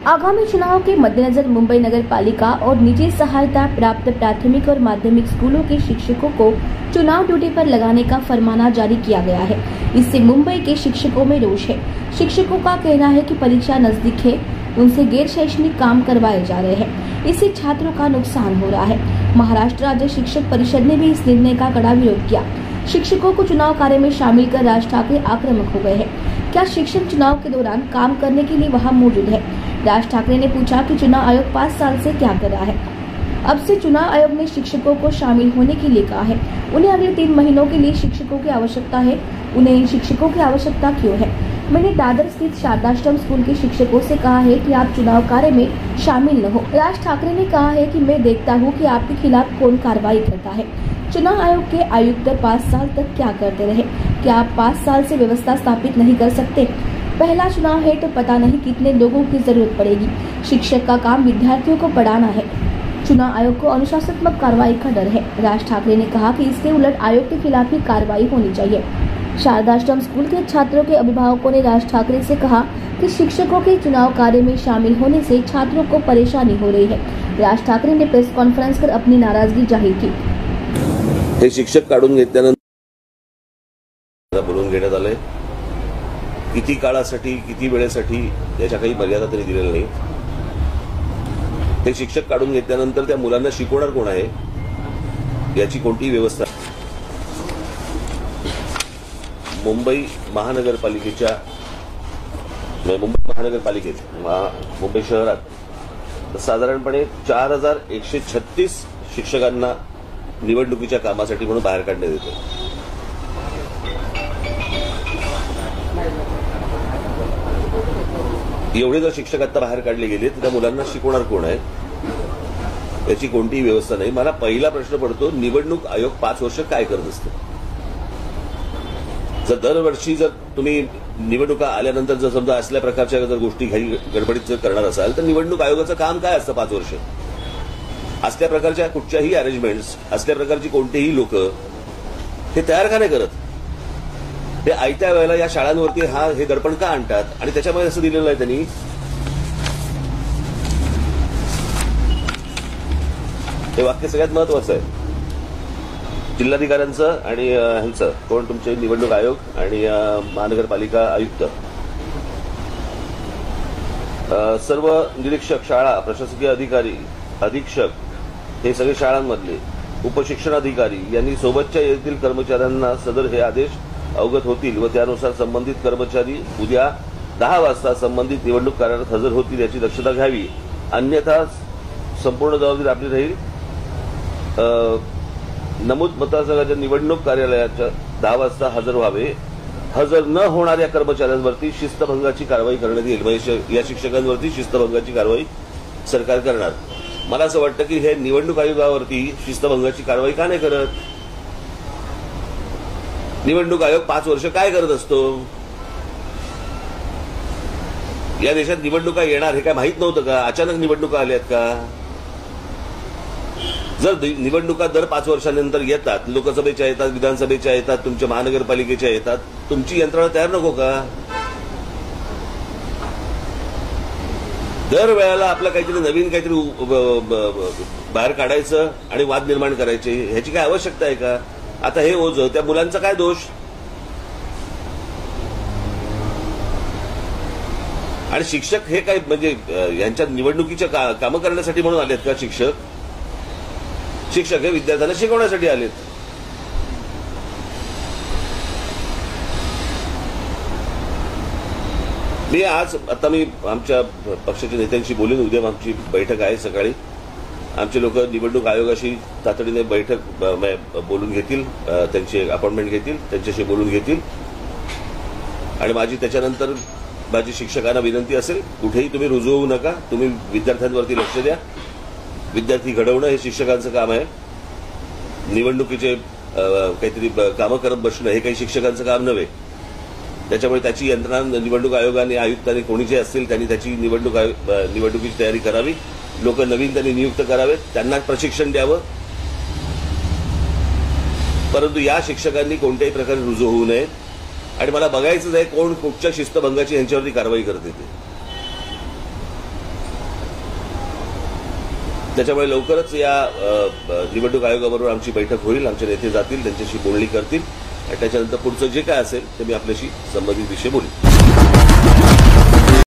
आगामी चुनाव के मद्देनजर मुंबई नगर पालिका और निजी सहायता प्राप्त प्राथमिक और माध्यमिक स्कूलों के शिक्षकों को चुनाव ड्यूटी पर लगाने का फरमाना जारी किया गया है। इससे मुंबई के शिक्षकों में रोष है। शिक्षकों का कहना है कि परीक्षा नजदीक है, उनसे गैर शैक्षणिक काम करवाए जा रहे हैं, इससे छात्रों का नुकसान हो रहा है। महाराष्ट्र राज्य शिक्षक परिषद ने भी इस निर्णय का कड़ा विरोध किया। शिक्षकों को चुनाव कार्य में शामिल कर राज ठाकरे आक्रामक हो गए हैं। क्या शिक्षक चुनाव के दौरान काम करने के लिए वहां मौजूद है? राज ठाकरे ने पूछा कि चुनाव आयोग 5 साल से क्या कर रहा है। अब से चुनाव आयोग ने शिक्षकों को शामिल होने के लिए कहा है। उन्हें अगले 3 महीनों के लिए शिक्षकों की आवश्यकता है। उन्हें इन शिक्षकों की आवश्यकता क्यों है? मैंने दादर स्थित शारदाश्रम स्कूल के शिक्षकों से कहा है कि आप चुनाव कार्य में शामिल न हो। राज ठाकरे ने कहा है कि मैं देखता हूं कि आपके खिलाफ कौन कार्रवाई करता है। चुनाव आयोग के आयुक्त 5 साल तक क्या करते रहे? क्या आप 5 साल से व्यवस्था स्थापित नहीं कर सकते? पहला चुनाव है तो पता नहीं कितने लोगों की जरूरत पड़ेगी। शिक्षक का काम विद्यार्थियों को पढ़ाना है। चुनाव आयोग को अनुशासनात्मक कार्रवाई का डर है। राज ठाकरे ने कहा कि इसके उलट आयोग के खिलाफ ही कार्रवाई होनी चाहिए। शारदाश्रम स्कूल के छात्रों के अभिभावकों ने राज ठाकरे से कहा कि शिक्षकों के चुनाव कार्य में शामिल होने से छात्रों को परेशानी हो रही है। राज ठाकरे ने प्रेस कॉन्फ्रेंस कर अपनी नाराजगी जाहिर की। हे शिक्षक काढून घेतल्यानंतर बोलून घेण्यात आले, किती काळासाठी किती वेळेसाठी याच्या काही मर्यादा तरी दिलेल्या नाही। हे शिक्षक काढून घेतल्यानंतर त्या मुलांना शिकवणार कोण आहे याची कोणतीही व्यवस्था मुंबई महानगरपालिकेत मुंबई शहरात साधारणपणे 4136 शिक्षकांना निवडणुकीच्या कामासाठी म्हणून बाहेर काढण्यात येते। एवढे जर शिक्षक आता बाहेर काढले गेले तर त्या मुलांना शिकवणार कोण आहे याची कोणतीही व्यवस्था नाही। मला पहिला प्रश्न पडतो, निवडणूक आयोग 5 वर्ष काय करत असतो? जर दरवर्षी जर तुम्ही निवडणुका आल्यानंतर जर समजा असल्या प्रकारच्या जर गोष्टी गडबडीत जर करणार असाल तर निवडणूक आयोगाचं काम काय असतं 5 वर्ष? असल्या प्रकारच्या कुठच्याही अरेंजमेंट्स, असल्या प्रकारची कोणतेही लोक हे तयार का नाही करत? ते आयत्या वेळेला या शाळांवरती हे दडपण का आणतात? आणि त्याच्यामध्ये असं दिलेलं आहे त्यांनी, हे वाक्य सगळ्यात महत्वाचं आहे, जिल्हाधिकाऱ्यांचं आणि ह्यांचं कोण तुमचे निवडणूक आयोग आणि महानगरपालिका आयुक्त सर्व निरीक्षक, शाळा प्रशासकीय अधिकारी, अधीक्षक हे सगळे शाळांमधले उपशिक्षणाधिकारी यांनी सोबतच्या येथील कर्मचाऱ्यांना सदर हे आदेश अवगत होतील व त्यानुसार संबंधित कर्मचारी उद्या 10 वाजता संबंधित निवडणूक कार्यालयात हजर होतील याची दक्षता घ्यावी, अन्यथा संपूर्ण जबाबदारी आपली राहील। नमूद मतदारसंघाच्या निवडणूक कार्यालयाच्या 10 वाजता हजर व्हावे। हजर न होणाऱ्या कर्मचाऱ्यांवरती शिस्तभंगाची कारवाई करण्यात येईल। म्हणजे या शिक्षकांवरती शिस्तभंगाची कारवाई सरकार करणार। मला असं वाटतं की हे निवडणूक आयोगावरती शिस्तभंगाची कारवाई का नाही करत? निवडणूक आयोग 5 वर्ष काय करत असतो? या देशात निवडणुका येणार हे काय माहित नव्हतं का? अचानक निवडणुका आल्यात का? जर निवडणुका दर 5 वर्षांनंतर येतात, लोकसभेच्या येतात, विधानसभेच्या येतात, तुमच्या महानगरपालिकेच्या येतात, तुमची यंत्रणा तयार नको का? दर वेळेला आपलं काहीतरी नवीन काहीतरी बाहेर काढायचं आणि वाद निर्माण करायचे, ह्याची काय आवश्यकता आहे का? आता हे ओझं, त्या मुलांचा काय दोष? आणि शिक्षक हे काय म्हणजे यांच्या निवडणुकीच्या कामं करण्यासाठी म्हणून आलेत का? शिक्षक हे विद्यार्थ्यांना शिकवण्यासाठी आलेत। मी आमच्या पक्षाच्या नेत्यांशी बोलून, उद्या आमची बैठक आहे सकाळी, आमचे लोक निवडणूक आयोगाशी तातडीने बैठक बोलून घेतील, त्यांची अपॉइंटमेंट घेतील, त्यांच्याशी बोलून घेतील। आणि त्याच्यानंतर माझी शिक्षकांना विनंती असेल, कुठेही तुम्ही रुजू होऊ नका, तुम्ही विद्यार्थ्यांवरती लक्ष द्या। विद्यार्थी घडवणं हे शिक्षकांचं काम आहे। निवडणुकीचे काहीतरी कामं करत बसणं हे काही शिक्षकांचं काम नव्हे। त्याच्यामुळे त्याची यंत्रणा निवडणूक आयोगाने, आयुक्तांनी, कोणी जे असतील त्यांनी त्याची निवडणुकीची तयारी करावी। लोक नवीन त्यांनी नियुक्त करावेत, त्यांना प्रशिक्षण द्यावं। परंतु या शिक्षकांनी कोणत्याही प्रकारे रुजू होऊ नये आणि मला बघायचंच आहे कोण कुठच्या शिस्तभंगाची यांच्यावरती कारवाई करते ते। त्याच्यामुळे लवकरच या निवडणूक आयोगाबरोबर आमची बैठक होईल, आमचे नेते जातील, त्यांच्याशी बोलणी करतील आणि त्याच्यानंतर पुढचं जे काय असेल ते मी आपल्याशी संबंधित विषय बोलेन.